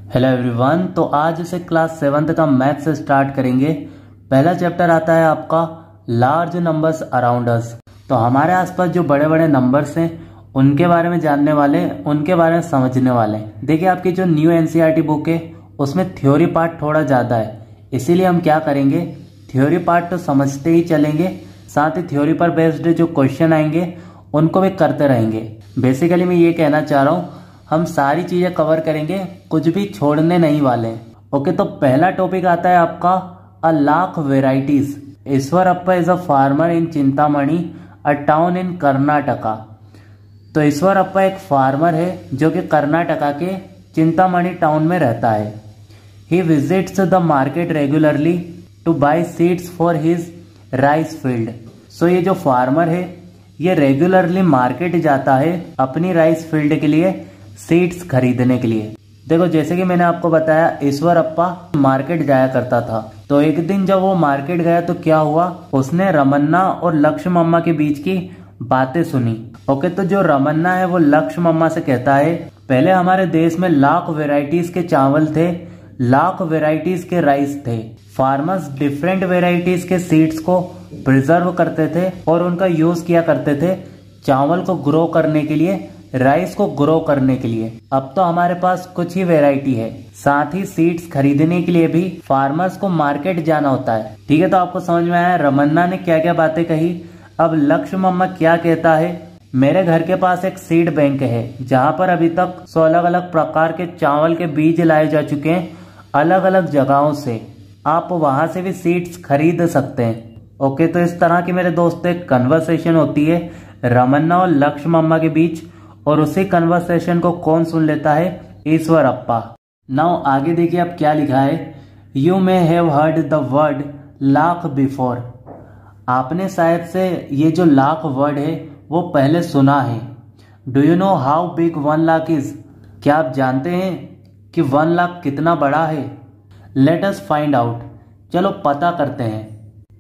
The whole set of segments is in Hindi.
Hello everyone. तो आज से क्लास 7th का मैथ्स से स्टार्ट करेंगे। पहला चैप्टर आता है आपका लार्ज नंबर्स अराउंड अस। तो हमारे आसपास जो बड़े बड़े नंबर्स हैं उनके बारे में जानने वाले, उनके बारे में समझने वाले। देखिए आपकी जो न्यू एनसीईआरटी बुक है उसमें थ्योरी पार्ट थोड़ा ज़्यादा है, इसीलिए हम क्या करेंगे, थ्योरी पार्ट तो समझते ही चलेंगे, साथ ही थ्योरी पर बेस्ड जो क्वेश्चन आएंगे उनको भी करते रहेंगे। बेसिकली मैं ये कहना चाह रहा हूँ हम सारी चीज़ें कवर करेंगे, कुछ भी छोड़ने नहीं वाले। ओके, तो पहला टॉपिक आता है आपका a lakh varieties. Eshwarappa is a farmer in Chintamani a town in Karnataka. तो ईश्वरप्पा एक फार्मर है जो कि कर्नाटका के चिंतामणि टाउन में रहता है। He visits the market regularly to buy seeds for his rice field. So ये जो फार्मर है ये रेगुलरली मार्केट जाता है अपनी राइस फील्ड के लिए सीड्स खरीदने के लिए। देखो जैसे कि मैंने आपको बताया ईश्वरप्पा मार्केट जाया करता था। तो एक दिन जब वो मार्केट गया तो क्या हुआ, उसने रमन्ना और लक्ष्य मम्मा के बीच की बातें सुनी। ओके, तो जो रमन्ना है वो लक्ष्य मम्मा से कहता है पहले हमारे देश में लाख वेराइटीज के चावल थे, लाख वेराइटीज के राइस थे। फार्मर्स डिफरेंट वेराइटीज के सीड्स को प्रिजर्व करते थे और उनका यूज किया करते थे चावल को ग्रो करने के लिए, राइस को ग्रो करने के लिए। अब तो हमारे पास कुछ ही वैरायटी है, साथ ही सीड्स खरीदने के लिए भी फार्मर्स को मार्केट जाना होता है। ठीक है, तो आपको समझ में आया रमन्ना ने क्या क्या बातें कही। अब लक्ष्य मम्मा क्या कहता है, मेरे घर के पास एक सीड बैंक है जहाँ पर अभी तक 100 अलग अलग प्रकार के चावल के बीज लाए जा चुके हैं अलग अलग जगहों से, आप वहां से भी सीड्स खरीद सकते हैं। ओके, तो इस तरह की मेरे दोस्त एक कन्वर्सेशन होती है रमन्ना और लक्ष्य मम्मा के बीच, और उसी कन्वर्सेशन को कौन सुन लेता है, ईश्वरप्पा। नाउ आगे देखिए अब क्या लिखा है, you may have heard the word lakh before. आपने शायद से ये जो लाख वर्ड है वो पहले सुना है। Do you know how big 1 lakh is. क्या आप जानते हैं कि 1 लाख कितना बड़ा है। लेट अस फाइंड आउट, चलो पता करते हैं।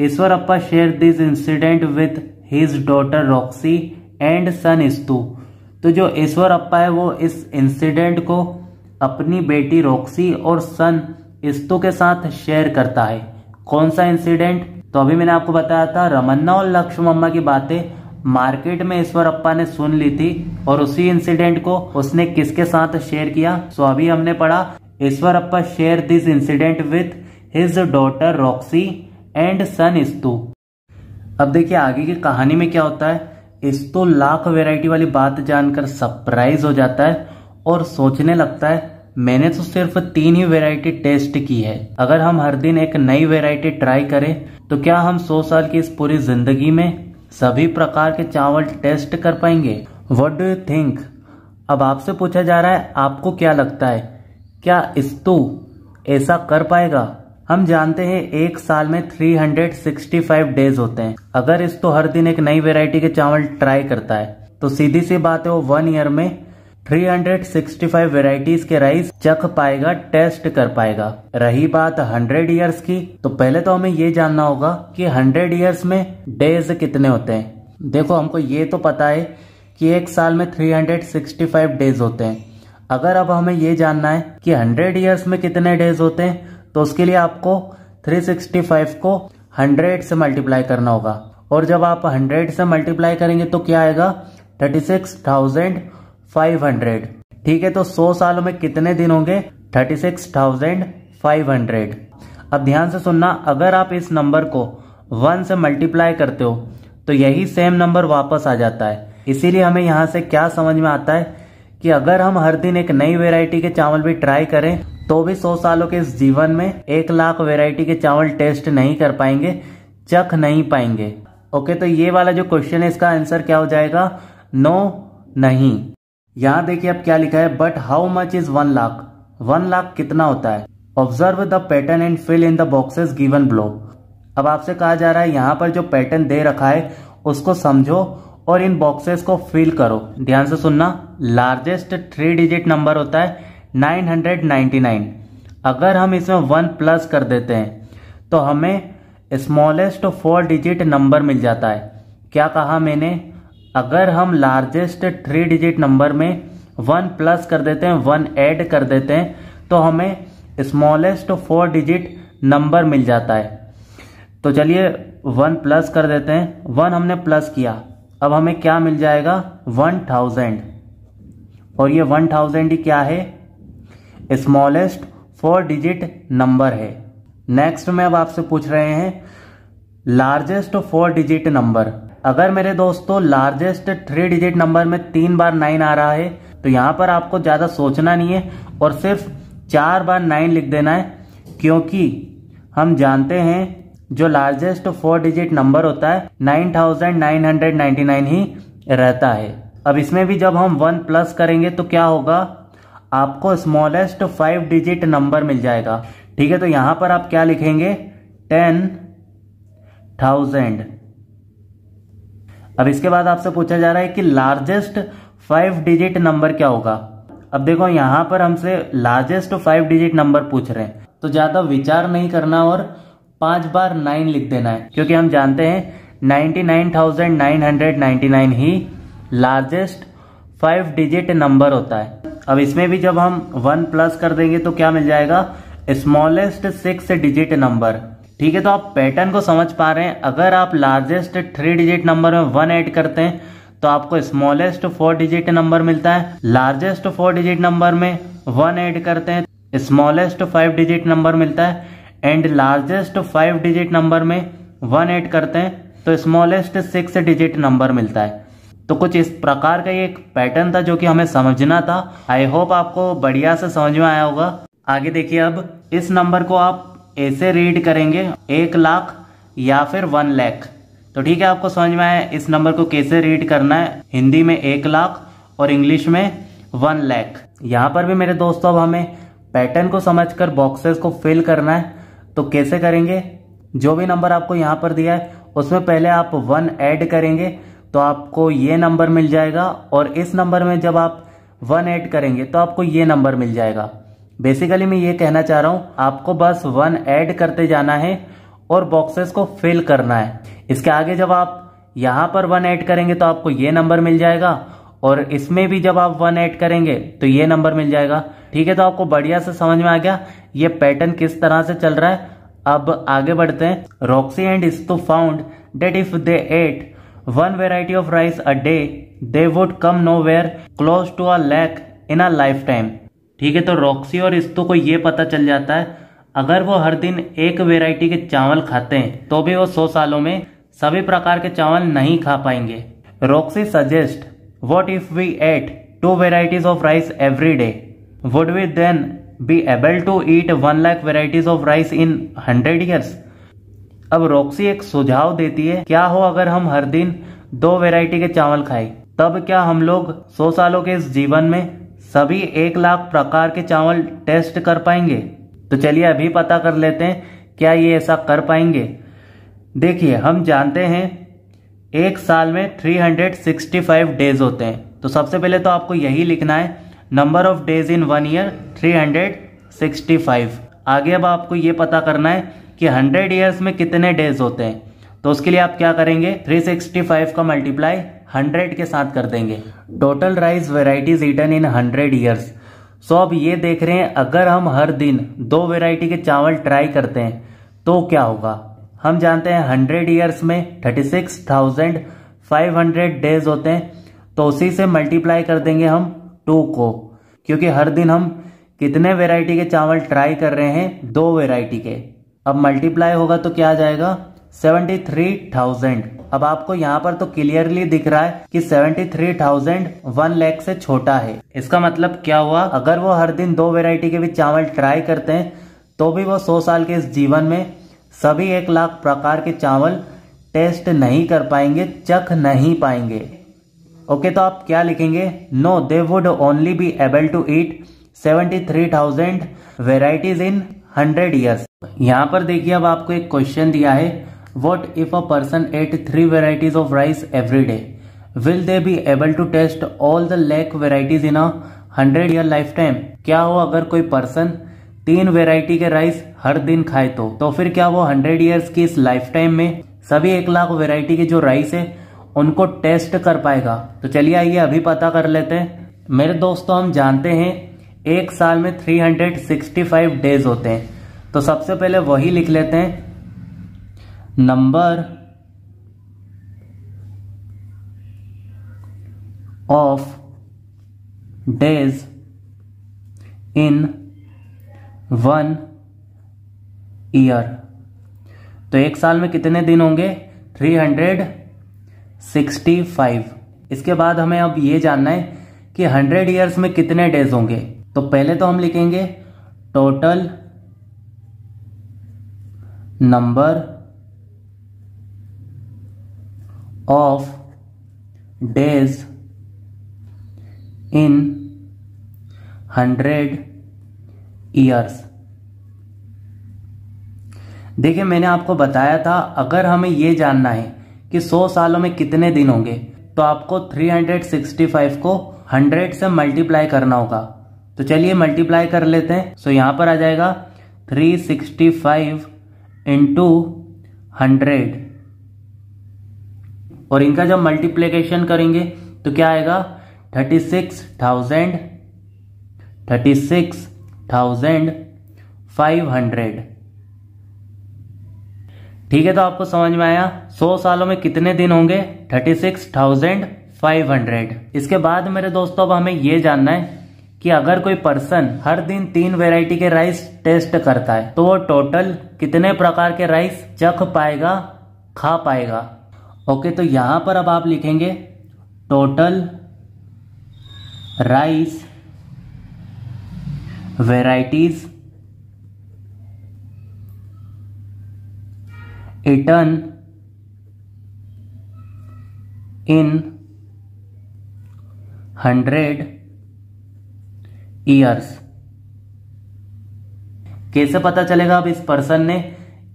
Ishwarappa share this incident with his daughter Roxy and son Stu. तो जो ईश्वरप्पा है वो इस इंसिडेंट को अपनी बेटी रॉक्सी और सन इस्तू के साथ शेयर करता है। कौन सा इंसिडेंट, तो अभी मैंने आपको बताया था रमन्ना और लक्ष्य मम्मा की बातें मार्केट में ईश्वरप्पा ने सुन ली थी और उसी इंसिडेंट को उसने किसके साथ शेयर किया। सो अभी हमने पढ़ा Ishwarappa share this incident with his daughter Roxy and son Stu. अब देखिए आगे की कहानी में क्या होता है। इस्तू लाख वैरायटी वाली बात जानकर सरप्राइज हो जाता है और सोचने लगता है मैंने तो सिर्फ 3 ही वैरायटी टेस्ट की है, अगर हम हर दिन एक नई वैरायटी ट्राई करें तो क्या हम 100 साल की इस पूरी जिंदगी में सभी प्रकार के चावल टेस्ट कर पाएंगे। What do you think. अब आपसे पूछा जा रहा है आपको क्या लगता है, क्या इस्तू ऐसा कर पाएगा। हम जानते हैं एक साल में 365 डेज होते हैं। अगर इस्तू हर दिन एक नई वैरायटी के चावल ट्राई करता है तो सीधी सी बात है वो 1 ईयर में 365 वैरायटीज के राइस चख पाएगा, टेस्ट कर पाएगा। रही बात 100 ईयर्स की, तो पहले तो हमें ये जानना होगा कि 100 ईयर्स में डेज कितने होते हैं। देखो हमको ये तो पता है कि एक साल में 365 डेज होते हैं। अगर अब हमें ये जानना है कि 100 ईयर्स में कितने डेज होते हैं तो उसके लिए आपको 365 को 100 से मल्टीप्लाई करना होगा, और जब आप 100 से मल्टीप्लाई करेंगे तो क्या आएगा 36,500। ठीक है, तो 100 सालों में कितने दिन होंगे 36,500। अब ध्यान से सुनना, अगर आप इस नंबर को 1 से मल्टीप्लाई करते हो तो यही सेम नंबर वापस आ जाता है। इसीलिए हमें यहाँ से क्या समझ में आता है कि अगर हम हर दिन एक नई वेराइटी के चावल भी ट्राई करें तो भी 100 सालों के इस जीवन में 1 लाख वेराइटी के चावल टेस्ट नहीं कर पाएंगे, चख नहीं पाएंगे। ओके, तो ये वाला जो क्वेश्चन है इसका आंसर क्या हो जाएगा, नो, नहीं। यहाँ देखिए अब क्या लिखा है, but how much is 1 lakh. 1 lakh कितना होता है। Observe the pattern and fill in the boxes given below. अब आपसे कहा जा रहा है यहाँ पर जो पैटर्न दे रखा है उसको समझो और इन बॉक्सेस को फिल करो। ध्यान से सुनना, लार्जेस्ट 3 डिजिट नंबर होता है 999। अगर हम इसमें 1 प्लस कर देते हैं तो हमें स्मॉलेस्ट 4 डिजिट नंबर मिल जाता है। क्या कहा मैंने, अगर हम लार्जेस्ट 3 डिजिट नंबर में 1 प्लस कर देते हैं, 1 ऐड कर देते हैं तो हमें स्मॉलेस्ट 4 डिजिट नंबर मिल जाता है। तो चलिए 1 प्लस कर देते हैं। 1 हमने प्लस किया, अब हमें क्या मिल जाएगा 1000, और ये 1000 ही क्या है, स्मॉलेस्ट 4 डिजिट नंबर है। नेक्स्ट में अब आपसे पूछ रहे हैं लार्जेस्ट 4 डिजिट नंबर। अगर मेरे दोस्तों लार्जेस्ट 3 डिजिट नंबर में 3 बार 9 आ रहा है तो यहाँ पर आपको ज़्यादा सोचना नहीं है और सिर्फ 4 बार 9 लिख देना है, क्योंकि हम जानते हैं जो लार्जेस्ट 4 डिजिट नंबर होता है 9999 ही रहता है। अब इसमें भी जब हम 1 प्लस करेंगे तो क्या होगा, आपको स्मॉलेस्ट 5 डिजिट नंबर मिल जाएगा। ठीक है, तो यहां पर आप क्या लिखेंगे 10,000। अब इसके बाद आपसे पूछा जा रहा है कि लार्जेस्ट 5 डिजिट नंबर क्या होगा। अब देखो यहां पर हमसे लार्जेस्ट 5 डिजिट नंबर पूछ रहे हैं, तो ज्यादा विचार नहीं करना और 5 बार 9 लिख देना है, क्योंकि हम जानते हैं 99,999 ही लार्जेस्ट 5 डिजिट नंबर होता है। अब इसमें भी जब हम 1 प्लस कर देंगे तो क्या मिल जाएगा, स्मॉलेस्ट 6 डिजिट नंबर। ठीक है, तो आप पैटर्न को समझ पा रहे हैं। अगर आप लार्जेस्ट 3 डिजिट नंबर में 1 ऐड करते हैं तो आपको स्मॉलेस्ट 4 डिजिट नंबर मिलता है। लार्जेस्ट 4 डिजिट नंबर में 1 ऐड करते हैं, स्मॉलेस्ट 5 डिजिट नंबर मिलता है, एंड लार्जेस्ट 5 डिजिट नंबर में 1 ऐड करते हैं तो स्मॉलेस्ट 6 डिजिट नंबर मिलता है। तो कुछ इस प्रकार का ये एक पैटर्न था जो कि हमें समझना था। आई होप आपको बढ़िया से समझ में आया होगा। आगे देखिए, अब इस नंबर को आप ऐसे रीड करेंगे 1 लाख या फिर 1 लाख। तो ठीक है, आपको समझ में आया इस नंबर को कैसे रीड करना है। हिंदी में 1 लाख और इंग्लिश में 1 लाख। यहाँ पर भी मेरे दोस्तों अब हमें पैटर्न को समझकर बॉक्सेस को फिल करना है। तो कैसे करेंगे, जो भी नंबर आपको यहाँ पर दिया है उसमें पहले आप 1 ऐड करेंगे तो आपको ये नंबर मिल जाएगा, और इस नंबर में जब आप 1 ऐड करेंगे तो आपको ये नंबर मिल जाएगा। बेसिकली मैं ये कहना चाह रहा हूँ, आपको बस 1 ऐड करते जाना है और बॉक्सेस को फिल करना है। इसके आगे जब आप यहाँ पर 1 ऐड करेंगे तो आपको ये नंबर मिल जाएगा, और इसमें भी जब आप 1 ऐड करेंगे तो ये नंबर मिल जाएगा। ठीक है, तो आपको बढ़िया से समझ में आ गया ये पैटर्न किस तरह से चल रहा है। अब आगे बढ़ते हैं। Roxy and Stu found that if they ate 1 variety of rice a day they would come nowhere close to a lakh in a lifetime. ठीक है, तो रॉक्सी और स्तू को ये पता चल जाता है अगर वो हर दिन एक वेराइटी के चावल खाते हैं तो भी वो 100 सालों में सभी प्रकार के चावल नहीं खा पाएंगे। Roxy suggest what if we ate 2 varieties of rice every day, would we then be able to eat 1 lakh varieties of rice in 100 years. अब रॉक्सी एक सुझाव देती है, क्या हो अगर हम हर दिन 2 वेराइटी के चावल खाएं, तब क्या हम लोग 100 सालों के इस जीवन में सभी 1 लाख प्रकार के चावल टेस्ट कर पाएंगे। तो चलिए अभी पता कर लेते हैं क्या ये ऐसा कर पाएंगे। देखिए, हम जानते हैं एक साल में 365 डेज होते हैं, तो सबसे पहले तो आपको यही लिखना है number of days in 1 year 365। आगे अब आपको ये पता करना है कि 100 ईयर्स में कितने डेज होते हैं। तो उसके लिए आप क्या करेंगे, 365 का मल्टीप्लाई 100 के साथ कर देंगे। Total rice varieties eaten in 100 years. So अब ये देख रहे हैं अगर हम हर दिन 2 वेराइटी के चावल ट्राई करते हैं तो क्या होगा। हम जानते हैं 100 ईयर्स में 36,500 डेज होते हैं, तो उसी से मल्टीप्लाई कर देंगे हम 2 को, क्योंकि हर दिन हम कितने वेराइटी के चावल ट्राई कर रहे हैं, 2 वेराइटी के। अब मल्टीप्लाई होगा तो क्या आ जाएगा 73,000। अब आपको यहाँ पर तो क्लियरली दिख रहा है कि 73,000 1 लाख से छोटा है। इसका मतलब क्या हुआ, अगर वो हर दिन 2 वेराइटी के भी चावल ट्राई करते हैं तो भी वो 100 साल के इस जीवन में सभी 1 लाख प्रकार के चावल टेस्ट नहीं कर पाएंगे, चख नहीं पाएंगे। ओके, तो आप क्या लिखेंगे, no they would only be able to eat 73,000 varieties in 100 years. यहाँ पर देखिए, अब आपको एक क्वेश्चन दिया है, What if a person ate 3 varieties of rice every day? Will they be able to taste all the lakh varieties in a 100-year lifetime? क्या हो अगर कोई पर्सन 3 वेराइटी के राइस हर दिन खाए तो फिर क्या वो 100 ईयर्स की इस लाइफ टाइम में सभी 1 लाख वेराइटी के जो राइस है उनको टेस्ट कर पाएगा। तो चलिए आइए अभी पता कर लेते हैं। मेरे दोस्तों, हम जानते हैं एक साल में 365 डेज होते हैं। तो सबसे पहले वही लिख लेते हैं, number of days in 1 year. तो एक साल में कितने दिन होंगे? 365। इसके बाद हमें अब ये जानना है कि 100 ईयर्स में कितने डेज होंगे। तो पहले तो हम लिखेंगे total number of days in 100 years. देखिए मैंने आपको बताया था अगर हमें ये जानना है कि 100 सालों में कितने दिन होंगे तो आपको 365 को 100 से मल्टीप्लाई करना होगा। तो चलिए मल्टीप्लाई कर लेते हैं। सो यहां पर आ जाएगा 365 इंटू 100 और इनका जब मल्टीप्लिकेशन करेंगे तो क्या आएगा? 36,500। ठीक है, तो आपको समझ में आया 100 सालों में कितने दिन होंगे? 36,500। इसके बाद मेरे दोस्तों अब हमें यह जानना है कि अगर कोई पर्सन हर दिन 3 वैरायटी के राइस टेस्ट करता है तो वो टोटल कितने प्रकार के राइस चख पाएगा, खा पाएगा। ओके, तो यहां पर अब आप लिखेंगे total rice varieties eaten in 100 years। कैसे पता चलेगा अब इस पर्सन ने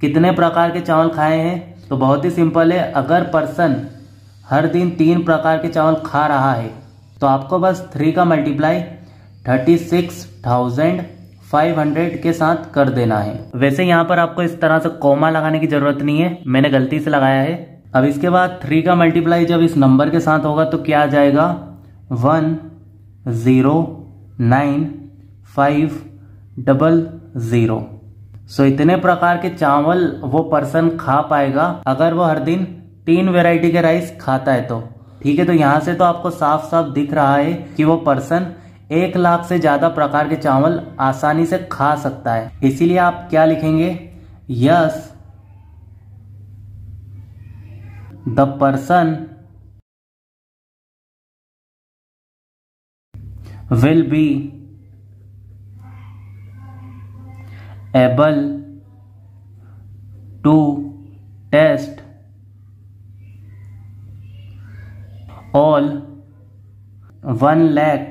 कितने प्रकार के चावल खाए हैं? तो बहुत ही सिंपल है, अगर पर्सन हर दिन 3 प्रकार के चावल खा रहा है तो आपको बस 3 का मल्टीप्लाई 36,500 के साथ कर देना है। वैसे यहाँ पर आपको इस तरह से कॉमा लगाने की जरूरत नहीं है, मैंने गलती से लगाया है। अब इसके बाद 3 का मल्टीप्लाई जब इस नंबर के साथ होगा तो क्या आ जाएगा? 109,500। सो इतने प्रकार के चावल वो पर्सन खा पाएगा अगर वो हर दिन 3 वैरायटी के राइस खाता है तो। ठीक है, तो यहां से तो आपको साफ साफ दिख रहा है कि वो पर्सन 1 लाख से ज्यादा प्रकार के चावल आसानी से खा सकता है। इसीलिए आप क्या लिखेंगे? Yes, the person will be able to taste all 1 lakh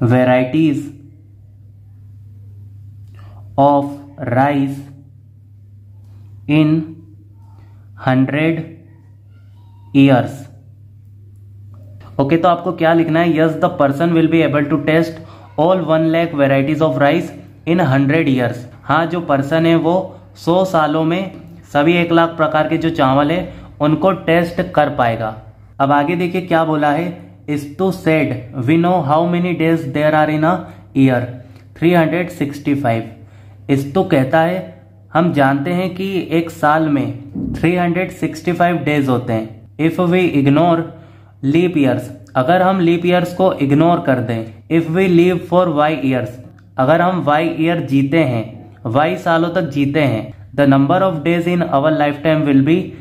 varieties of rice in 100 years। Okay, तो आपको क्या लिखना है? Yes, the person will be able to taste all 1 lakh varieties of rice in 100 years। हाँ, जो पर्सन है वो 100 सालों में सभी 1 लाख प्रकार के जो चावल है उनको टेस्ट कर पाएगा। अब आगे देखिए क्या बोला है। Istu said, we know how many days there are in a year, 365। Istu कहता है हम जानते हैं कि एक साल में 365 डेज होते हैं। If we ignore leap years, अगर हम लीप ईयर्स को इग्नोर कर दें। If we live for y years, अगर हम y ईयर जीते हैं, y सालों तक जीते हैं। The number of days in our lifetime will be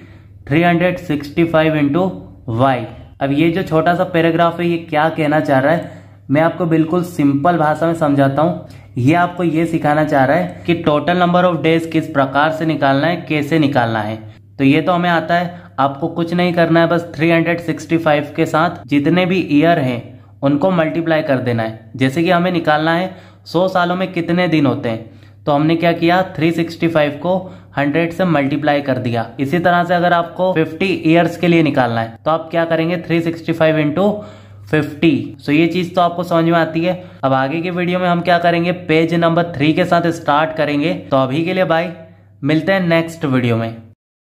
365 into y। अब ये जो छोटा सा पैराग्राफ है ये क्या कहना चाह रहा है, मैं आपको बिल्कुल सिंपल भाषा में समझाता हूँ। ये आपको ये सिखाना चाह रहा है कि टोटल नंबर ऑफ डेज किस प्रकार से निकालना है, कैसे निकालना है। तो ये तो हमें आता है, आपको कुछ नहीं करना है, बस 365 के साथ जितने भी ईयर हैं उनको मल्टीप्लाई कर देना है। जैसे कि हमें निकालना है 100 सालों में कितने दिन होते हैं, तो हमने क्या किया, 365 को 100 से मल्टीप्लाई कर दिया। इसी तरह से अगर आपको 50 ईयर्स के लिए निकालना है तो आप क्या करेंगे, 365 इंटू 50। सो ये चीज तो आपको समझ में आती है। अब आगे के वीडियो में हम क्या करेंगे, पेज नंबर 3 के साथ स्टार्ट करेंगे। तो अभी के लिए बाय, मिलते हैं नेक्स्ट वीडियो में।